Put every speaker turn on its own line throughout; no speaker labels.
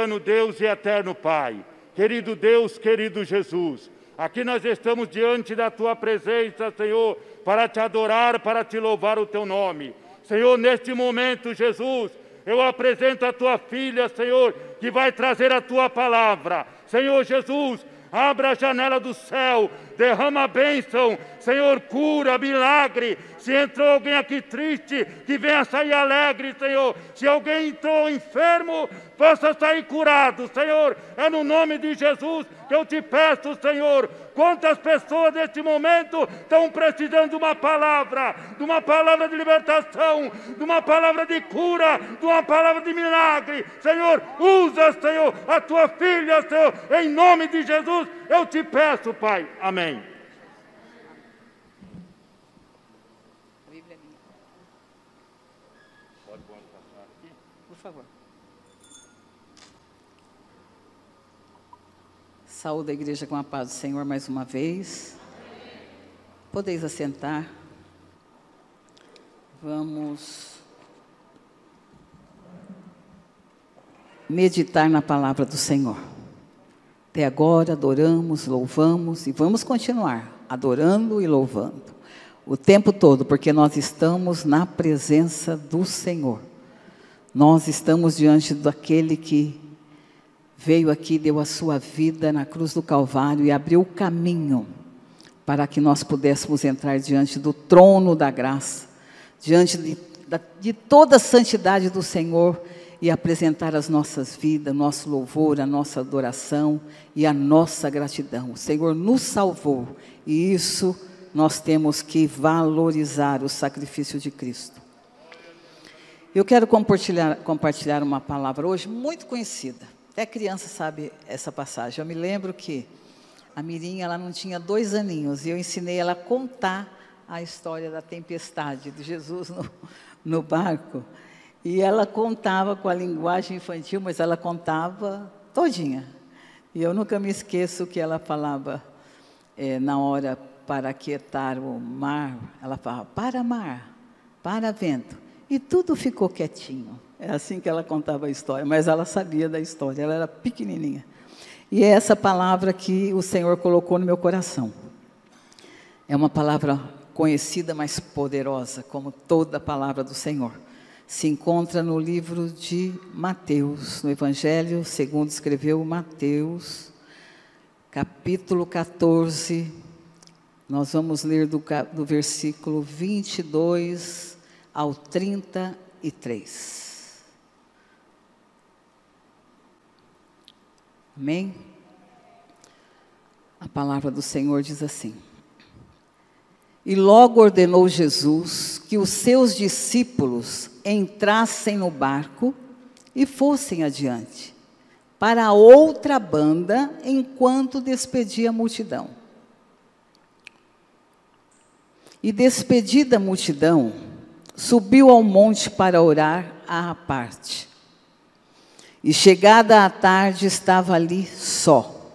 soberano Deus e eterno Pai, querido Deus, querido Jesus, aqui nós estamos diante da Tua presença, Senhor, para Te adorar, para Te louvar o Teu nome. Senhor, neste momento, Jesus, eu apresento a Tua filha, Senhor, que vai trazer a Tua palavra. Senhor Jesus, abra a janela do céu, derrama a bênção, Senhor, cura, milagre. Se entrou alguém aqui triste, que venha sair alegre, Senhor. Se alguém entrou enfermo, possa sair curado, Senhor. É no nome de Jesus que eu te peço, Senhor. Quantas pessoas neste momento estão precisando de uma palavra de libertação, de uma palavra de cura, de uma palavra de milagre. Senhor, usa, Senhor, a tua filha, Senhor, em nome de Jesus, eu te peço, Pai. Amém.
Por favor. Saúde a igreja com a paz do Senhor mais uma vez. Podeis assentar. Vamos meditar na palavra do Senhor. Até agora adoramos, louvamos e vamos continuar adorando e louvando o tempo todo, porque nós estamos na presença do Senhor. Nós estamos diante daquele que veio aqui, deu a sua vida na cruz do Calvário e abriu o caminho para que nós pudéssemos entrar diante do trono da graça, diante de toda a santidade do Senhor e apresentar as nossas vidas, nosso louvor, a nossa adoração e a nossa gratidão. O Senhor nos salvou e isso nós temos que valorizar o sacrifício de Cristo. Eu quero compartilhar uma palavra hoje muito conhecida. Até criança sabe essa passagem. Eu me lembro que a Mirinha, ela não tinha 2 aninhos, e eu ensinei ela a contar a história da tempestade de Jesus no barco. E ela contava com a linguagem infantil, mas ela contava todinha. E eu nunca me esqueço que ela falava, na hora para aquietar o mar, ela falava, para mar, para vento. E tudo ficou quietinho. É assim que ela contava a história, mas ela sabia da história, ela era pequenininha. E é essa palavra que o Senhor colocou no meu coração. É uma palavra conhecida, mas poderosa, como toda a palavra do Senhor. Se encontra no livro de Mateus, no Evangelho segundo escreveu Mateus, capítulo 14. Nós vamos ler do versículo 22 ao 33. Amém? A palavra do Senhor diz assim: E logo ordenou Jesus que os seus discípulos entrassem no barco e fossem adiante, para a outra banda, enquanto despedia a multidão. E despedida a multidão, subiu ao monte para orar à parte. E chegada a tarde, estava ali só.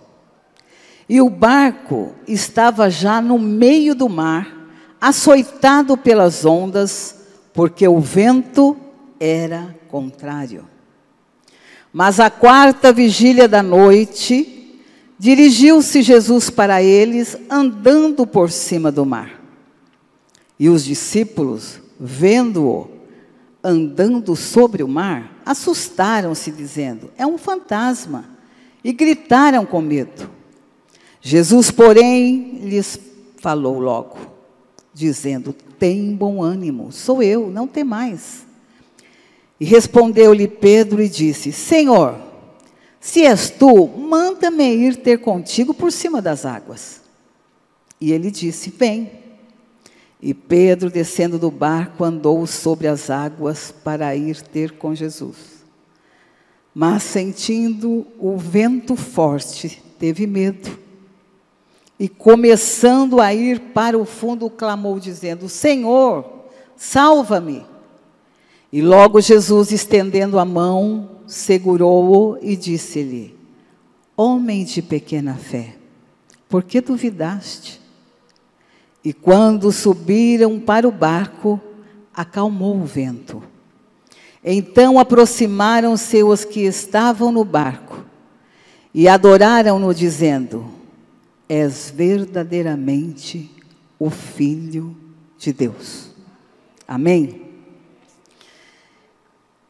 E o barco estava já no meio do mar, açoitado pelas ondas, porque o vento era contrário. Mas à 4ª vigília da noite, dirigiu-se Jesus para eles, andando por cima do mar. E os discípulos, vendo-o andando sobre o mar, assustaram-se, dizendo, é um fantasma, e gritaram com medo. Jesus, porém, lhes falou logo, dizendo, tem bom ânimo, sou eu, não temais. E respondeu-lhe Pedro e disse, Senhor, se és tu, manda-me ir ter contigo por cima das águas. E ele disse, vem. E Pedro, descendo do barco, andou sobre as águas para ir ter com Jesus. Mas, sentindo o vento forte, teve medo. E, começando a ir para o fundo, clamou, dizendo, Senhor, salva-me. E logo Jesus, estendendo a mão, segurou-o e disse-lhe, homem de pequena fé, por que duvidaste? E quando subiram para o barco, acalmou o vento. Então aproximaram-se os que estavam no barco e adoraram-no, dizendo: És verdadeiramente o Filho de Deus. Amém?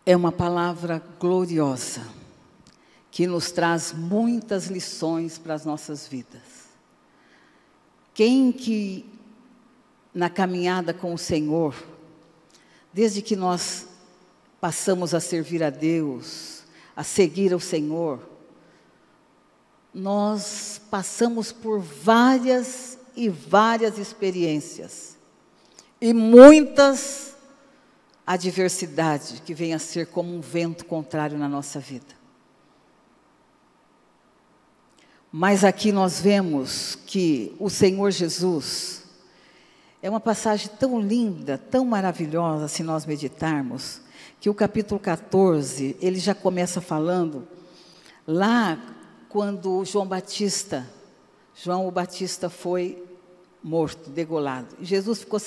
É uma palavra gloriosa, que nos traz muitas lições para as nossas vidas. Quem que, na caminhada com o Senhor, desde que nós passamos a servir a Deus, a seguir ao Senhor, nós passamos por várias e várias experiências, e muitas adversidades que vêm a ser como um vento contrário na nossa vida. Mas aqui nós vemos que o Senhor Jesus, é uma passagem tão linda, tão maravilhosa, se nós meditarmos, que o capítulo 14, ele já começa falando, lá quando João o Batista foi morto, degolado. Jesus ficou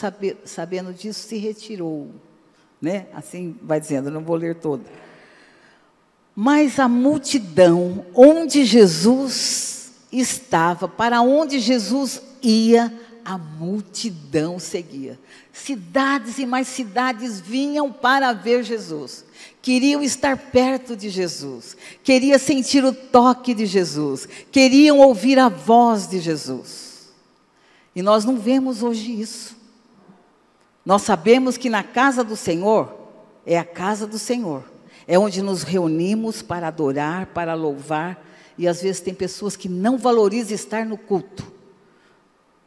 sabendo disso, se retirou, né? Assim vai dizendo, não vou ler todo. Mas a multidão, onde Jesus estava, para onde Jesus ia, a multidão seguia. Cidades e mais cidades vinham para ver Jesus. Queriam estar perto de Jesus. Queriam sentir o toque de Jesus. Queriam ouvir a voz de Jesus. E nós não vemos hoje isso. Nós sabemos que na casa do Senhor, é a casa do Senhor. É onde nos reunimos para adorar, para louvar. E às vezes tem pessoas que não valorizam estar no culto.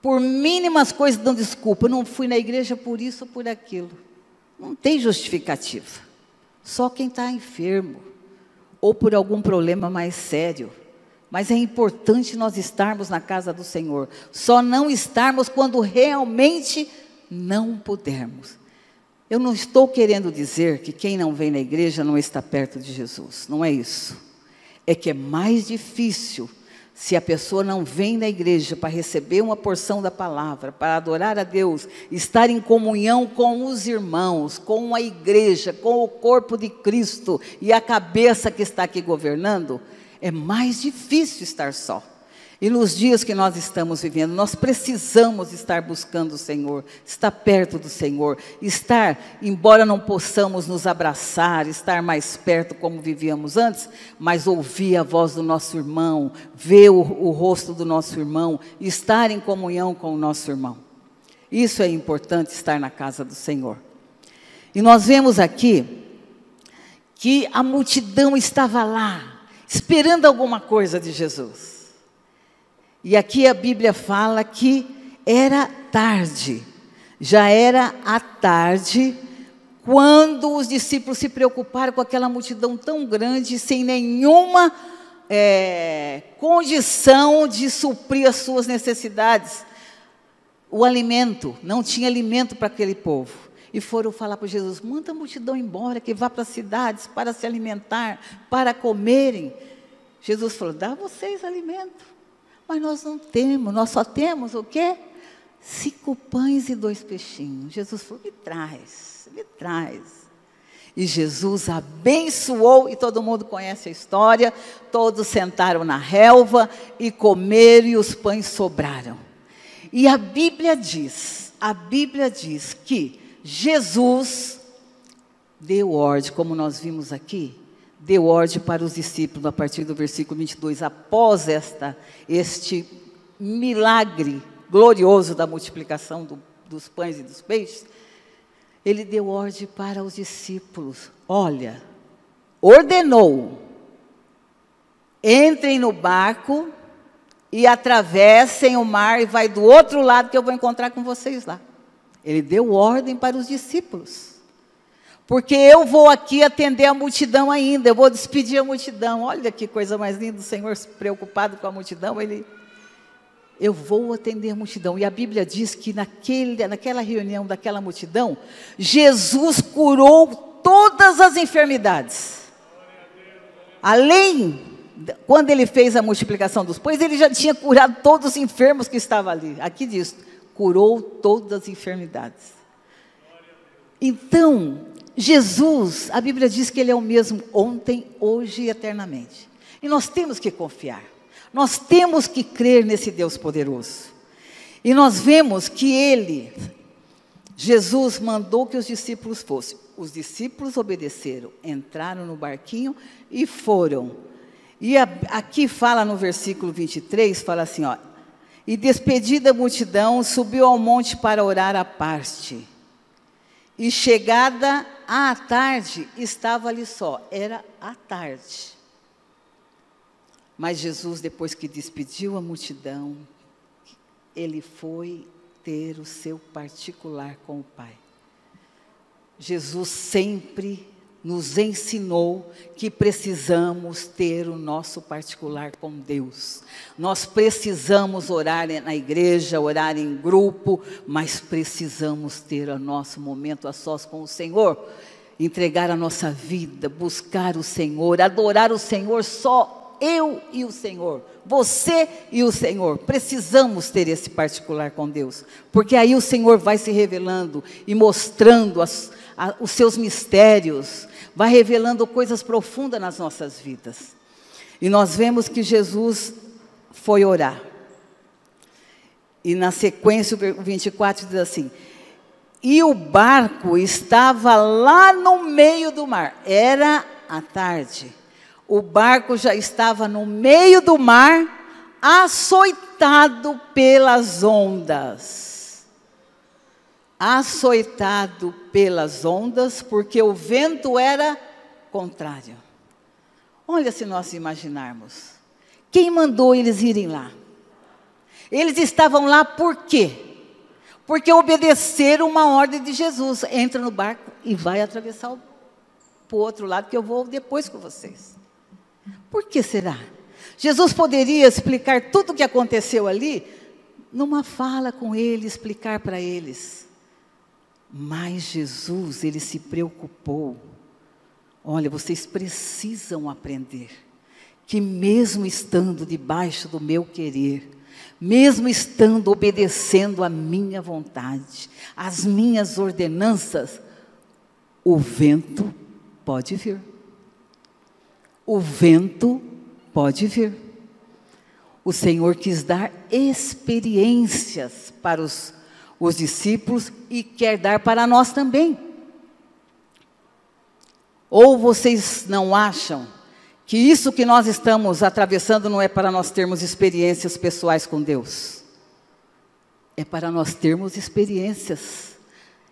Por mínimas coisas dão desculpa. Eu não fui na igreja por isso ou por aquilo. Não tem justificativa. Só quem está enfermo. Ou por algum problema mais sério. Mas é importante nós estarmos na casa do Senhor. Só não estarmos quando realmente não pudermos. Eu não estou querendo dizer que quem não vem na igreja não está perto de Jesus. Não é isso. É que é mais difícil se a pessoa não vem na igreja para receber uma porção da palavra, para adorar a Deus, estar em comunhão com os irmãos, com a igreja, com o corpo de Cristo e a cabeça que está aqui governando, é mais difícil estar só. E nos dias que nós estamos vivendo, nós precisamos estar buscando o Senhor, estar perto do Senhor, estar, embora não possamos nos abraçar, estar mais perto como vivíamos antes, mas ouvir a voz do nosso irmão, ver o rosto do nosso irmão, estar em comunhão com o nosso irmão. Isso é importante, estar na casa do Senhor. E nós vemos aqui que a multidão estava lá, esperando alguma coisa de Jesus. E aqui a Bíblia fala que era tarde, já era a tarde, quando os discípulos se preocuparam com aquela multidão tão grande, sem nenhuma condição de suprir as suas necessidades. O alimento, não tinha alimento para aquele povo. E foram falar para Jesus: manda a multidão embora, que vá para as cidades para se alimentar, para comerem. Jesus falou: dá vocês alimento. Mas nós não temos, nós só temos o quê? 5 pães e 2 peixinhos. Jesus falou: me traz, me traz. E Jesus abençoou, e todo mundo conhece a história, todos sentaram na relva e comeram, e os pães sobraram. E a Bíblia diz que Jesus deu ordem, como nós vimos aqui, deu ordem para os discípulos, a partir do versículo 22, após este milagre glorioso da multiplicação dos pães e dos peixes, ele deu ordem para os discípulos: olha, ordenou, entrem no barco e atravessem o mar e vai do outro lado que eu vou encontrar com vocês lá. Ele deu ordem para os discípulos. Porque eu vou aqui atender a multidão ainda, eu vou despedir a multidão. Olha que coisa mais linda, o Senhor preocupado com a multidão, eu vou atender a multidão. E a Bíblia diz que naquela reunião daquela multidão, Jesus curou todas as enfermidades. Além, quando ele fez a multiplicação dos pães, ele já tinha curado todos os enfermos que estavam ali. Aqui diz, curou todas as enfermidades. Então, Jesus, a Bíblia diz que Ele é o mesmo ontem, hoje e eternamente. E nós temos que confiar. Nós temos que crer nesse Deus poderoso. E nós vemos que Jesus mandou que os discípulos fossem. Os discípulos obedeceram, entraram no barquinho e foram. E aqui fala no versículo 23, fala assim, ó. E despedida a multidão, subiu ao monte para orar à parte. E chegada à tarde, estava ali só. Era à tarde. Mas Jesus, depois que despediu a multidão, Ele foi ter o seu particular com o Pai. Jesus sempre nos ensinou que precisamos ter o nosso particular com Deus. Nós precisamos orar na igreja, orar em grupo, mas precisamos ter o nosso momento a sós com o Senhor. Entregar a nossa vida, buscar o Senhor, adorar o Senhor, só eu e o Senhor. Você e o Senhor. Precisamos ter esse particular com Deus. Porque aí o Senhor vai se revelando e mostrando os seus mistérios, vai revelando coisas profundas nas nossas vidas. E nós vemos que Jesus foi orar. E na sequência, o 24 diz assim: e o barco estava lá no meio do mar. Era à tarde. O barco já estava no meio do mar, açoitado pelas ondas. Açoitado pelas ondas, porque o vento era contrário. Olha, se nós imaginarmos, quem mandou eles irem lá? Eles estavam lá por quê? Porque obedeceram uma ordem de Jesus. Entra no barco e vai atravessar para o outro lado, que eu vou depois com vocês. Por que será? Jesus poderia explicar tudo o que aconteceu ali, numa fala com eles, explicar para eles. Mas Jesus, Ele se preocupou. Olha, vocês precisam aprender que mesmo estando debaixo do meu querer, mesmo estando obedecendo a minha vontade, as minhas ordenanças, o vento pode vir. O vento pode vir. O Senhor quis dar experiências para os discípulos e quer dar para nós também. Ou vocês não acham que isso que nós estamos atravessando não é para nós termos experiências pessoais com Deus? É para nós termos experiências.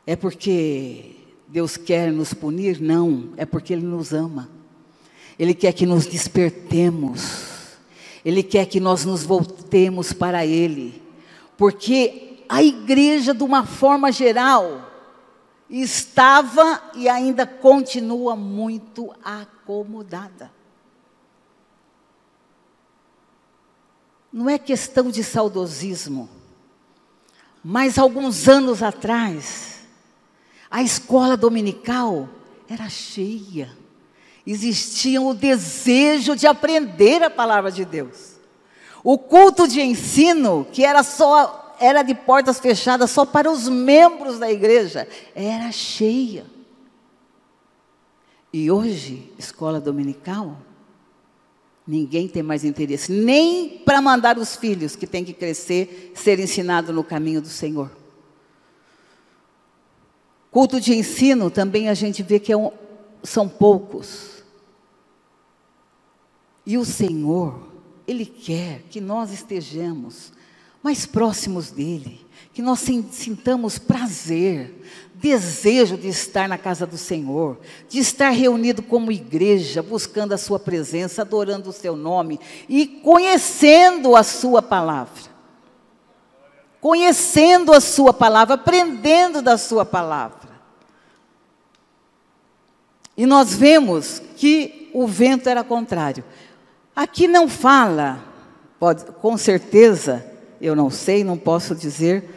É porque Deus quer nos punir? Não, é porque Ele nos ama. Ele quer que nos despertemos. Ele quer que nós nos voltemos para Ele. Porque a igreja, de uma forma geral, estava e ainda continua muito acomodada. Não é questão de saudosismo, mas alguns anos atrás, a escola dominical era cheia. Existia o desejo de aprender a palavra de Deus. O culto de ensino, que era de portas fechadas só para os membros da igreja, era cheia. E hoje, escola dominical, ninguém tem mais interesse, nem para mandar os filhos que têm que crescer, ser ensinado no caminho do Senhor. Culto de ensino também a gente vê que são poucos. E o Senhor, Ele quer que nós estejamos mais próximos dEle, que nós sintamos prazer, desejo de estar na casa do Senhor, de estar reunido como igreja, buscando a sua presença, adorando o seu nome e conhecendo a sua palavra. Conhecendo a sua palavra, aprendendo da sua palavra. E nós vemos que o vento era contrário. Aqui não fala, com certeza, eu não sei, não posso dizer,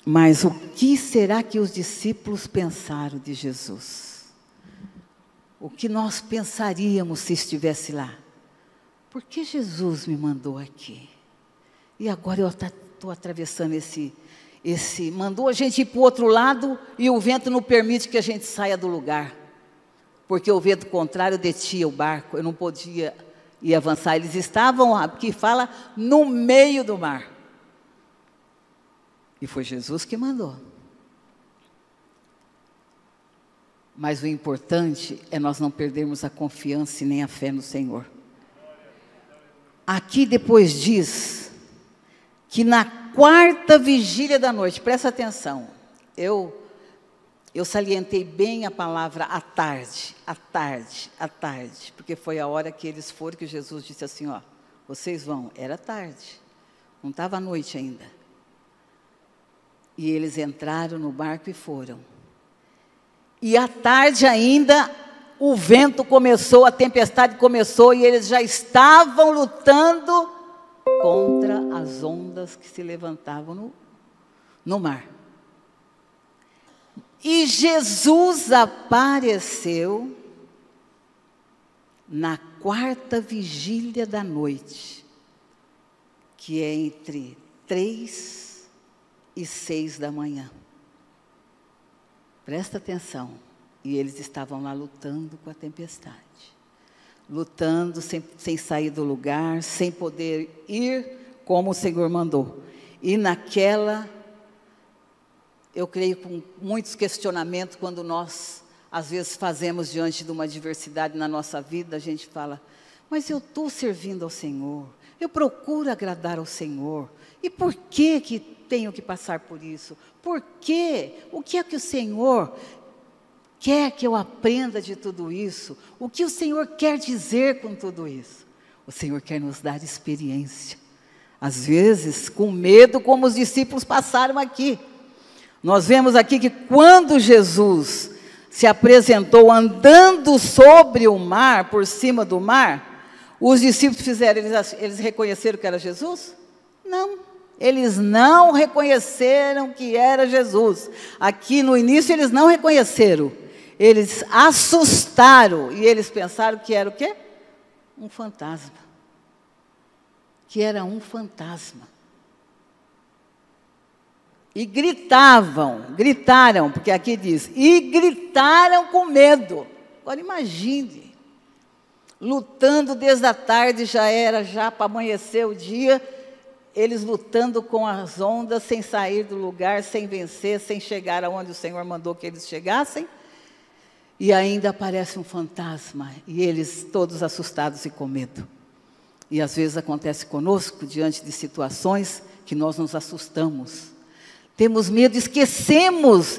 mas o que será que os discípulos pensaram de Jesus? O que nós pensaríamos se estivesse lá? Por que Jesus me mandou aqui? E agora eu estou atravessando mandou a gente ir para o outro lado e o vento não permite que a gente saia do lugar. Porque o vento contrário detinha o barco, eu não podia ir avançar. Eles estavam, aqui fala, no meio do mar. E foi Jesus que mandou. Mas o importante é nós não perdermos a confiança e nem a fé no Senhor. Aqui depois diz que na quarta vigília da noite, presta atenção, eu salientei bem a palavra à tarde, porque foi a hora que eles foram, que Jesus disse assim, ó, vocês vão, era tarde, não estava à noite ainda. E eles entraram no barco e foram. E à tarde ainda, o vento começou, a tempestade começou, e eles já estavam lutando contra as ondas que se levantavam no mar. E Jesus apareceu na quarta vigília da noite, que é entre 3 e 6 da manhã. Presta atenção. E eles estavam lá lutando com a tempestade. Lutando sem sair do lugar, sem poder ir como o Senhor mandou. E naquela, eu creio com muitos questionamentos, quando nós, às vezes, fazemos diante de uma adversidade na nossa vida, a gente fala, mas eu estou servindo ao Senhor, eu procuro agradar ao Senhor, e por que tenho que passar por isso? Por quê? O que é que o Senhor quer que eu aprenda de tudo isso? O que o Senhor quer dizer com tudo isso? O Senhor quer nos dar experiência. Às vezes, com medo, como os discípulos passaram aqui. Nós vemos aqui que quando Jesus se apresentou andando sobre o mar, por cima do mar, os discípulos fizeram, eles reconheceram que era Jesus? Não. Eles não reconheceram que era Jesus. Aqui no início eles não reconheceram. Eles assustaram e eles pensaram que era o quê? Um fantasma. Que era um fantasma. E gritaram, porque aqui diz, e gritaram com medo. Agora imagine, lutando desde a tarde, já para amanhecer o dia, eles lutando com as ondas, sem sair do lugar, sem vencer, sem chegar aonde o Senhor mandou que eles chegassem. E ainda aparece um fantasma, e eles todos assustados e com medo. E às vezes acontece conosco, diante de situações que nós nos assustamos. Temos medo, esquecemos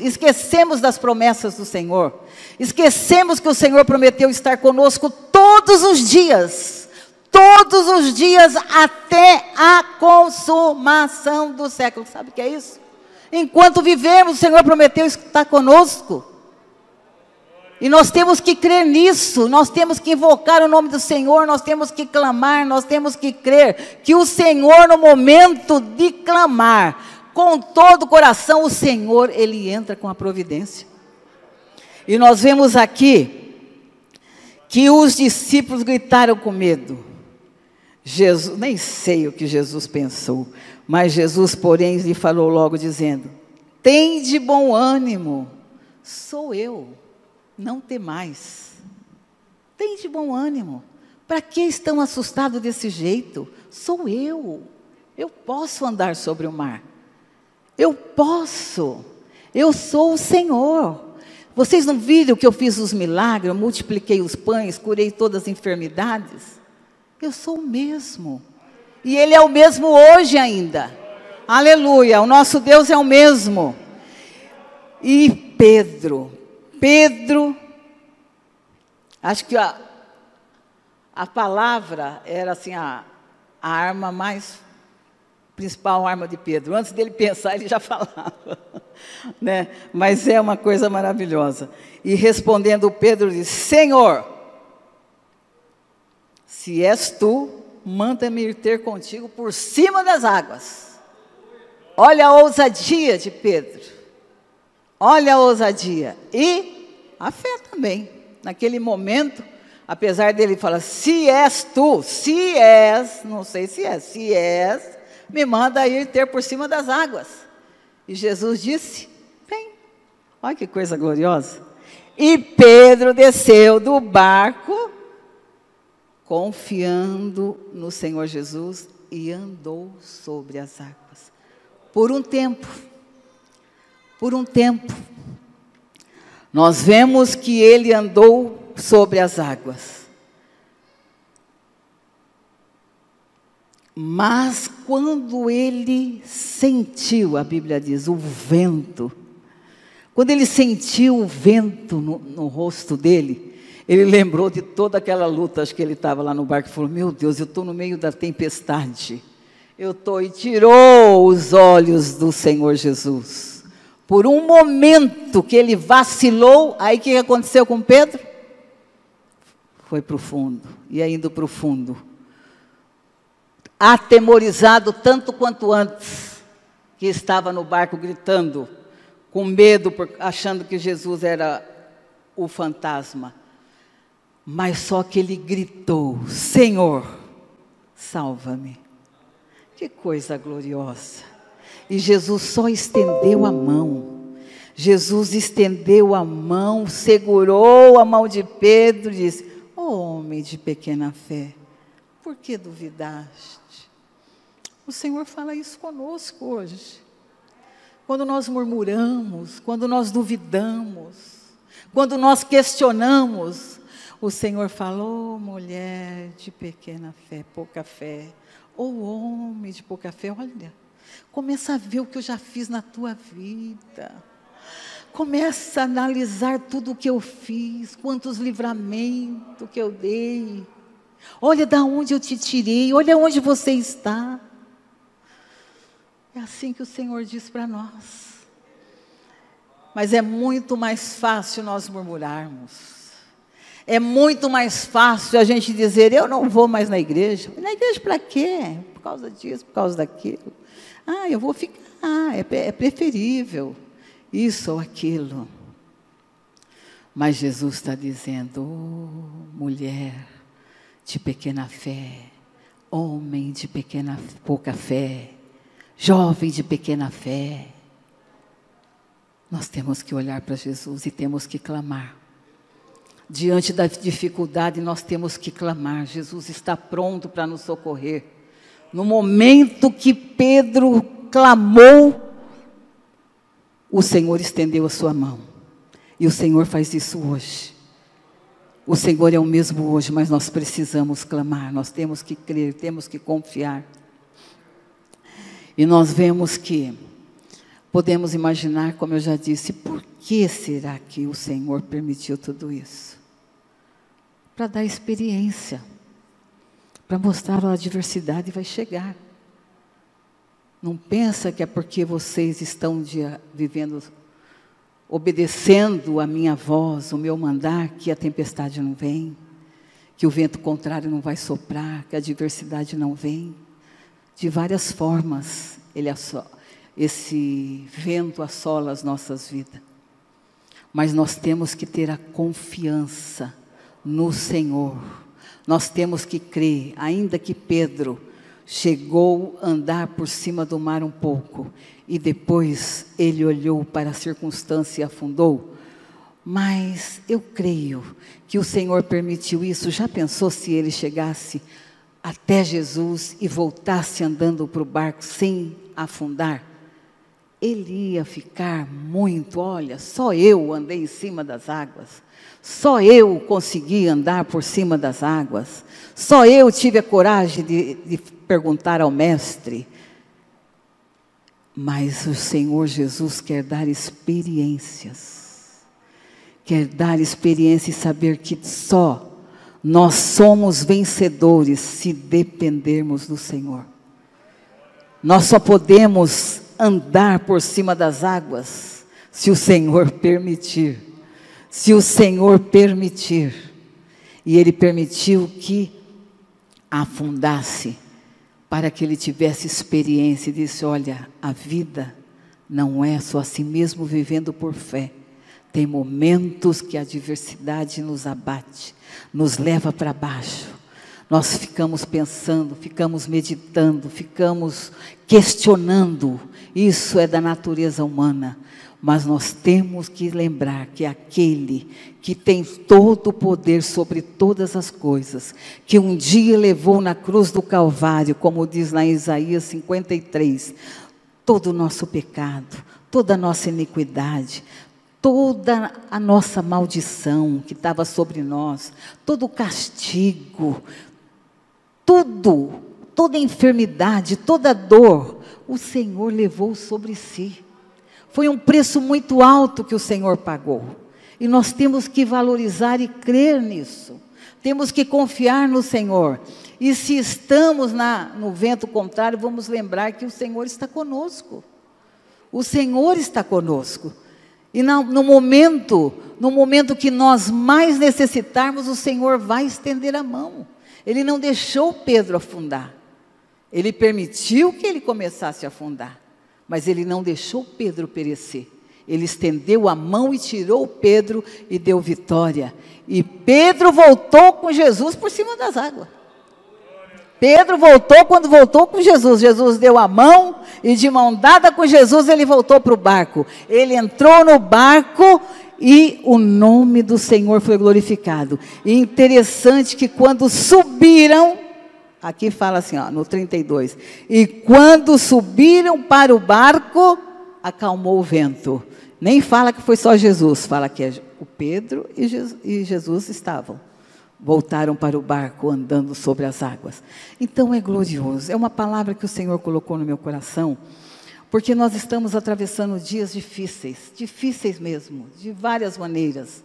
das promessas do Senhor. Esquecemos que o Senhor prometeu estar conosco todos os dias até a consumação do século. Sabe o que é isso? Enquanto vivemos, o Senhor prometeu estar conosco. E nós temos que crer nisso, nós temos que invocar o nome do Senhor, nós temos que clamar, nós temos que crer que o Senhor, no momento de clamar, com todo o coração, o Senhor, Ele entra com a providência. E nós vemos aqui que os discípulos gritaram com medo. Jesus, nem sei o que Jesus pensou, mas Jesus, porém, lhe falou logo dizendo, tende bom ânimo, sou eu, não temais. Tende bom ânimo. Para que estão assustados desse jeito? Sou eu posso andar sobre o mar. Eu posso, eu sou o Senhor. Vocês não viram que eu fiz os milagres, eu multipliquei os pães, curei todas as enfermidades? Eu sou o mesmo. E Ele é o mesmo hoje ainda. Aleluia, o nosso Deus é o mesmo. E Pedro, acho que a palavra era assim, a arma mais principal arma de Pedro. Antes dele pensar, ele já falava, né? Mas é uma coisa maravilhosa. E respondendo Pedro, disse, Senhor, se és tu, manda-me ir ter contigo por cima das águas. Olha a ousadia de Pedro. Olha a ousadia. E a fé também. Naquele momento, apesar dele falar, se és tu, se és, não sei se és, me manda ir ter por cima das águas. E Jesus disse: vem. Olha que coisa gloriosa. E Pedro desceu do barco, confiando no Senhor Jesus, e andou sobre as águas. Por um tempo. Por um tempo. Nós vemos que ele andou sobre as águas. Mas quando ele sentiu, a Bíblia diz, o vento, quando ele sentiu o vento no rosto dele, ele lembrou de toda aquela luta, acho que ele estava lá no barco e falou: meu Deus, eu estou no meio da tempestade. E tirou os olhos do Senhor Jesus. Por um momento que ele vacilou, aí o que aconteceu com Pedro? Foi para o fundo, e indo para o fundo, atemorizado tanto quanto antes, que estava no barco gritando, com medo, achando que Jesus era o fantasma. Mas só que ele gritou: Senhor, salva-me. Que coisa gloriosa. E Jesus só estendeu a mão. Jesus estendeu a mão, segurou a mão de Pedro e disse: oh, homem de pequena fé, por que duvidaste? O Senhor fala isso conosco hoje. Quando nós murmuramos, quando nós duvidamos, quando nós questionamos, o Senhor falou: oh, mulher de pequena fé, pouca fé. Oh, homem de pouca fé, olha, começa a ver o que eu já fiz na tua vida. Começa a analisar tudo o que eu fiz, quantos livramentos que eu dei. Olha de onde eu te tirei, olha onde você está. É assim que o Senhor diz para nós. Mas é muito mais fácil nós murmurarmos. É muito mais fácil a gente dizer: eu não vou mais na igreja. Na igreja para quê? Por causa disso, por causa daquilo. Ah, eu vou ficar, é preferível isso ou aquilo. Mas Jesus está dizendo: oh, mulher de pequena fé, homem de pouca fé, jovem de pequena fé. Nós temos que olhar para Jesus e temos que clamar. Diante da dificuldade, nós temos que clamar. Jesus está pronto para nos socorrer. No momento que Pedro clamou, o Senhor estendeu a sua mão. E o Senhor faz isso hoje. O Senhor é o mesmo hoje, mas nós precisamos clamar. Nós temos que crer, temos que confiar. E nós vemos que podemos imaginar, como eu já disse, por que será que o Senhor permitiu tudo isso? Para dar experiência, para mostrar a adversidade vai chegar. Não pensa que é porque vocês estão vivendo, obedecendo a minha voz, o meu mandar, que a tempestade não vem, que o vento contrário não vai soprar, que a adversidade não vem. De várias formas, esse vento assola as nossas vidas. Mas nós temos que ter a confiança no Senhor. Nós temos que crer, ainda que Pedro chegou a andar por cima do mar um pouco, e depois ele olhou para a circunstância e afundou, mas eu creio que o Senhor permitiu isso. Já pensou se ele chegasse até Jesus e voltasse andando para o barco sem afundar? Ele ia ficar muito, olha, só eu andei em cima das águas, só eu consegui andar por cima das águas, só eu tive a coragem de perguntar ao mestre. Mas o Senhor Jesus quer dar experiências, quer dar experiência e saber que só nós somos vencedores se dependermos do Senhor. Nós só podemos andar por cima das águas se o Senhor permitir. Se o Senhor permitir. E Ele permitiu que afundasse para que ele tivesse experiência e disse: olha, a vida não é só assim mesmo vivendo por fé. Tem momentos que a adversidade nos abate, nos leva para baixo, nós ficamos pensando, ficamos meditando, ficamos questionando. Isso é da natureza humana. Mas nós temos que lembrar que aquele que tem todo o poder sobre todas as coisas, que um dia levou na cruz do Calvário, como diz lá em Isaías 53, todo o nosso pecado, toda a nossa iniquidade, toda a nossa maldição que estava sobre nós, todo o castigo, tudo, toda a enfermidade, toda a dor, o Senhor levou sobre si. Foi um preço muito alto que o Senhor pagou. E nós temos que valorizar e crer nisso. Temos que confiar no Senhor. E se estamos no vento contrário, vamos lembrar que o Senhor está conosco. O Senhor está conosco. E no momento que nós mais necessitarmos, o Senhor vai estender a mão. Ele não deixou Pedro afundar. Ele permitiu que ele começasse a afundar. Mas ele não deixou Pedro perecer. Ele estendeu a mão e tirou Pedro e deu vitória. E Pedro voltou com Jesus por cima das águas. Pedro voltou quando voltou com Jesus. Jesus deu a mão e de mão dada com Jesus ele voltou para o barco. Ele entrou no barco e o nome do Senhor foi glorificado. E interessante que quando subiram... Aqui fala assim, ó, no 32. E quando subiram para o barco, acalmou o vento. Nem fala que foi só Jesus, fala que o Pedro e Jesus estavam. Voltaram para o barco andando sobre as águas. Então é glorioso. É uma palavra que o Senhor colocou no meu coração, porque nós estamos atravessando dias difíceis mesmo, de várias maneiras.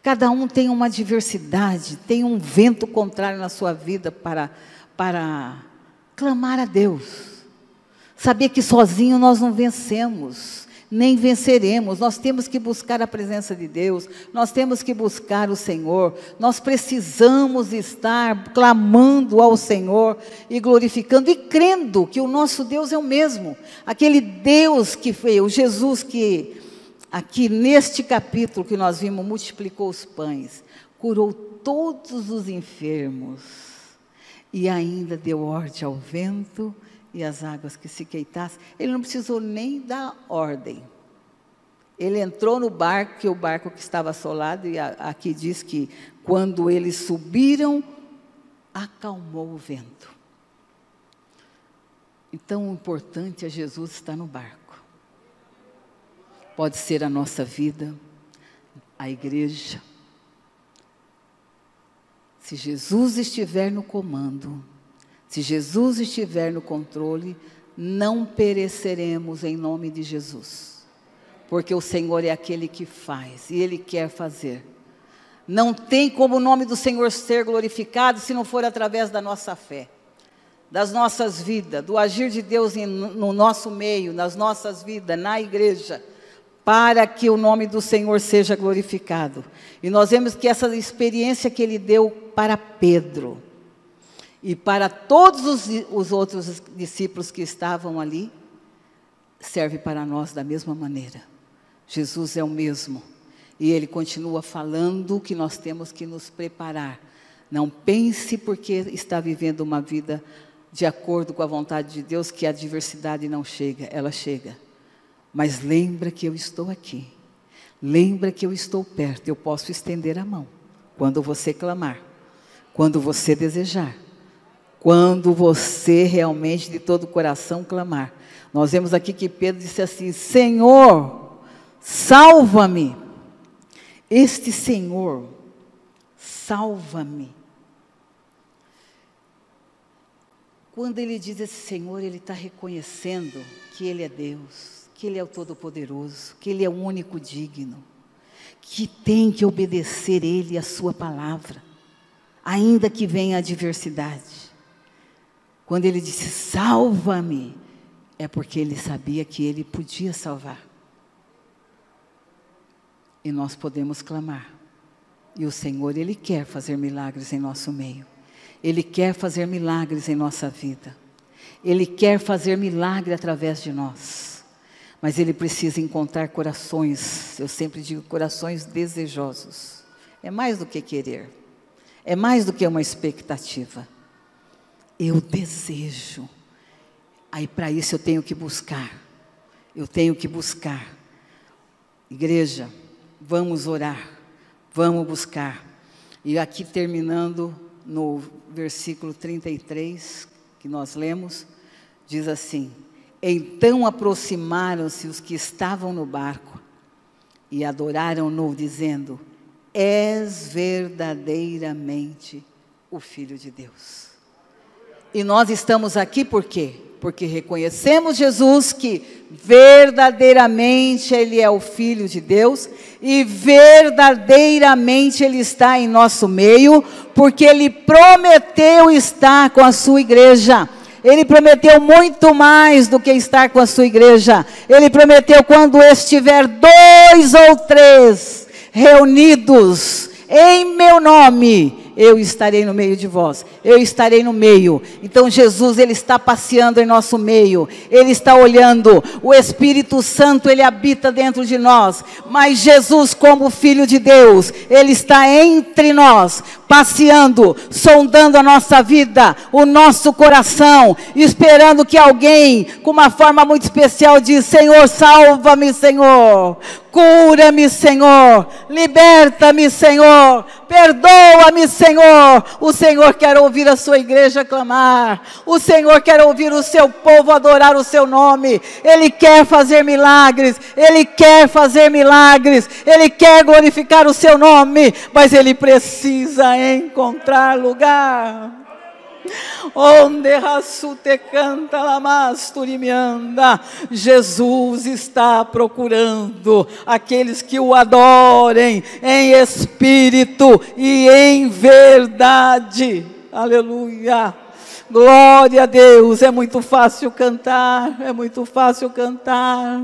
Cada um tem uma adversidade, tem um vento contrário na sua vida para clamar a Deus. Saber que sozinho nós não vencemos, nem venceremos. Nós temos que buscar a presença de Deus, nós temos que buscar o Senhor. Nós precisamos estar clamando ao Senhor e glorificando e crendo que o nosso Deus é o mesmo. Aquele Deus que veio, o Jesus que aqui neste capítulo que nós vimos, multiplicou os pães, curou todos os enfermos, e ainda deu ordem ao vento e às águas que se queitassem. Ele não precisou nem dar ordem. Ele entrou no barco, que o barco que estava assolado, e aqui diz que quando eles subiram, acalmou o vento. Então, o importante é Jesus estar no barco. Pode ser a nossa vida, a igreja. Se Jesus estiver no comando, se Jesus estiver no controle, não pereceremos em nome de Jesus. Porque o Senhor é aquele que faz e Ele quer fazer. Não tem como o nome do Senhor ser glorificado se não for através da nossa fé, das nossas vidas, do agir de Deus no nosso meio, nas nossas vidas, na igreja, para que o nome do Senhor seja glorificado. E nós vemos que essa experiência que Ele deu para Pedro e para todos os outros discípulos que estavam ali, serve para nós da mesma maneira. Jesus é o mesmo. E Ele continua falando que nós temos que nos preparar. Não pense porque está vivendo uma vida de acordo com a vontade de Deus, que a adversidade não chega, ela chega. Mas lembra que eu estou aqui. Lembra que eu estou perto, eu posso estender a mão. Quando você clamar, quando você desejar, quando você realmente de todo o coração clamar. Nós vemos aqui que Pedro disse assim: Senhor, salva-me. Este Senhor, salva-me. Quando ele diz esse Senhor, ele está reconhecendo que Ele é Deus, que Ele é o Todo-Poderoso, que Ele é o único digno, que tem que obedecer Ele e a sua palavra, ainda que venha a adversidade. Quando ele disse, salva-me, é porque ele sabia que ele podia salvar. E nós podemos clamar. E o Senhor, Ele quer fazer milagres em nosso meio. Ele quer fazer milagres em nossa vida. Ele quer fazer milagre através de nós. Mas Ele precisa encontrar corações, eu sempre digo, corações desejosos. É mais do que querer. É mais do que uma expectativa. Eu desejo. Aí para isso eu tenho que buscar. Eu tenho que buscar. Igreja, vamos orar. Vamos buscar. E aqui terminando no versículo 33, que nós lemos, diz assim: então aproximaram-se os que estavam no barco e adoraram-no, dizendo: és verdadeiramente o Filho de Deus. E nós estamos aqui por quê? Porque reconhecemos Jesus que verdadeiramente Ele é o Filho de Deus e verdadeiramente Ele está em nosso meio, porque Ele prometeu estar com a sua igreja. Ele prometeu muito mais do que estar com a sua igreja. Ele prometeu: quando estiver 2 ou 3 reunidos em meu nome, eu estarei no meio de vós, eu estarei no meio. Então Jesus, Ele está passeando em nosso meio, Ele está olhando, o Espírito Santo, Ele habita dentro de nós, mas Jesus, como Filho de Deus, Ele está entre nós, passeando, sondando a nossa vida, o nosso coração, esperando que alguém, com uma forma muito especial, diz: Senhor, salva-me, Senhor, cura-me, Senhor, liberta-me, Senhor, perdoa-me, Senhor. O Senhor quer ouvir a sua igreja clamar, o Senhor quer ouvir o seu povo adorar o seu nome. Ele quer fazer milagres, Ele quer fazer milagres, Ele quer glorificar o seu nome, mas Ele precisa encontrar lugar. Onde raçute canta lamasturimianda. Jesus está procurando aqueles que o adorem em espírito e em verdade. Aleluia. Glória a Deus. É muito fácil cantar, é muito fácil cantar,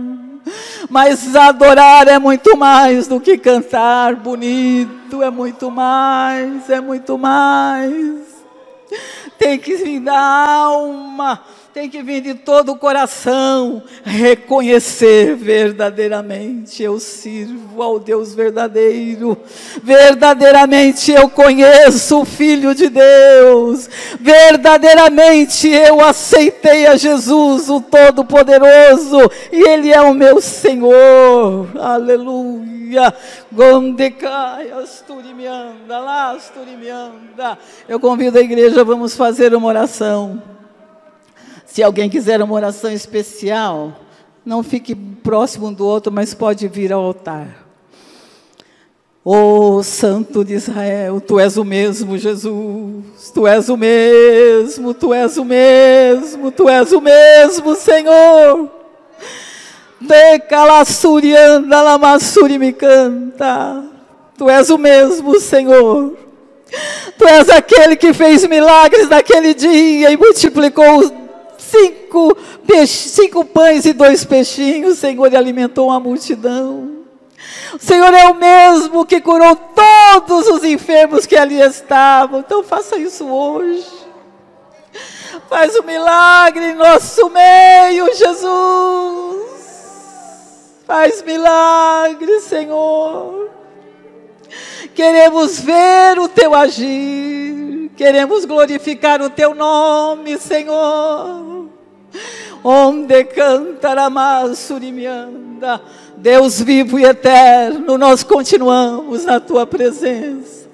mas adorar é muito mais do que cantar bonito, é muito mais, é muito mais. Tem que vir da alma, tem que vir de todo o coração, reconhecer verdadeiramente: eu sirvo ao Deus verdadeiro, verdadeiramente eu conheço o Filho de Deus, verdadeiramente eu aceitei a Jesus, o Todo-Poderoso, e Ele é o meu Senhor. Aleluia. Eu convido a igreja, vamos fazer uma oração. Se alguém quiser uma oração especial, não fique próximo um do outro, mas pode vir ao altar. Ó Santo de Israel, Tu és o mesmo, Jesus, Tu és o mesmo, Tu és o mesmo, Tu és o mesmo, Senhor. De calassurianda lamassuri me canta. Tu és o mesmo, Senhor. Tu és aquele que fez milagres naquele dia e multiplicou 5 pães e 2 peixinhos, Senhor, e alimentou uma multidão. O Senhor é o mesmo que curou todos os enfermos que ali estavam. Então faça isso hoje. Faz um milagre em nosso meio, Jesus. Faz milagre, Senhor. Queremos ver o Teu agir. Queremos glorificar o Teu nome, Senhor. Onde cantaramasurimianda. Deus vivo e eterno, nós continuamos na Tua presença.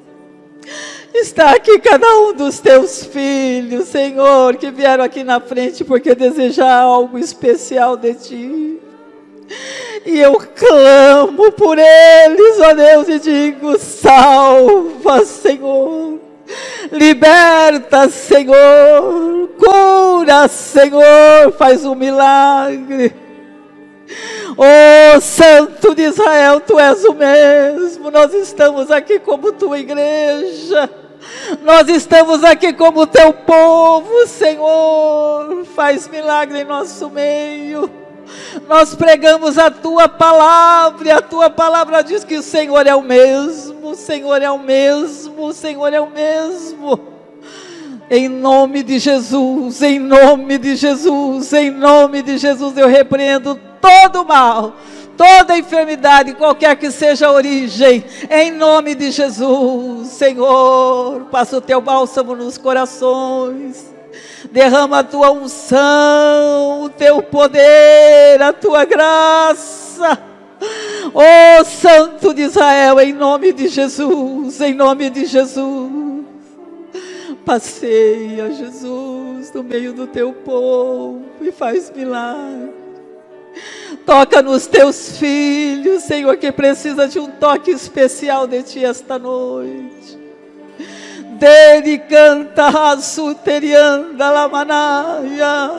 Está aqui cada um dos Teus filhos, Senhor, que vieram aqui na frente porque desejam algo especial de Ti. E eu clamo por eles, ó Deus, e digo: salva, Senhor, liberta, Senhor, cura, Senhor, faz um milagre. Ó Santo de Israel, Tu és o mesmo. Nós estamos aqui como Tua igreja, nós estamos aqui como Teu povo, Senhor, faz milagre em nosso meio. Nós pregamos a Tua palavra, e a Tua palavra diz que o Senhor é o mesmo, o Senhor é o mesmo, o Senhor é o mesmo. Em nome de Jesus, em nome de Jesus, em nome de Jesus, eu repreendo todo mal, toda enfermidade, qualquer que seja a origem, em nome de Jesus. Senhor, passa o teu bálsamo nos corações, derrama a tua unção, o teu poder, a tua graça. Oh, Santo de Israel, em nome de Jesus, em nome de Jesus, passeia, Jesus, no meio do teu povo e faz milagre. Toca nos teus filhos, Senhor, que precisa de um toque especial de ti esta noite. Dele canta a suterianda la manaia.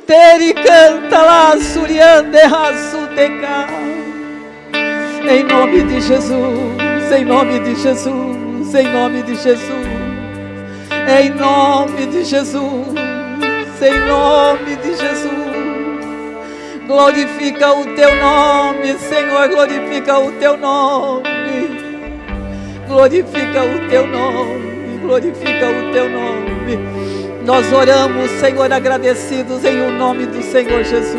Dele canta la surianda a suteca. Em nome de Jesus, em nome de Jesus, em nome de Jesus. Em nome de Jesus, em nome de Jesus. Glorifica o teu nome, Senhor, glorifica o teu nome. Glorifica o teu nome, glorifica o teu nome. Nós oramos, Senhor, agradecidos em o nome do Senhor Jesus.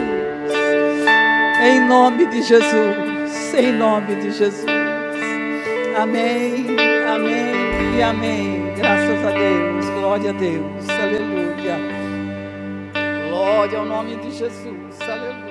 Em nome de Jesus, em nome de Jesus. Amém, amém e amém. Graças a Deus, glória a Deus, aleluia. Glória ao nome de Jesus, aleluia.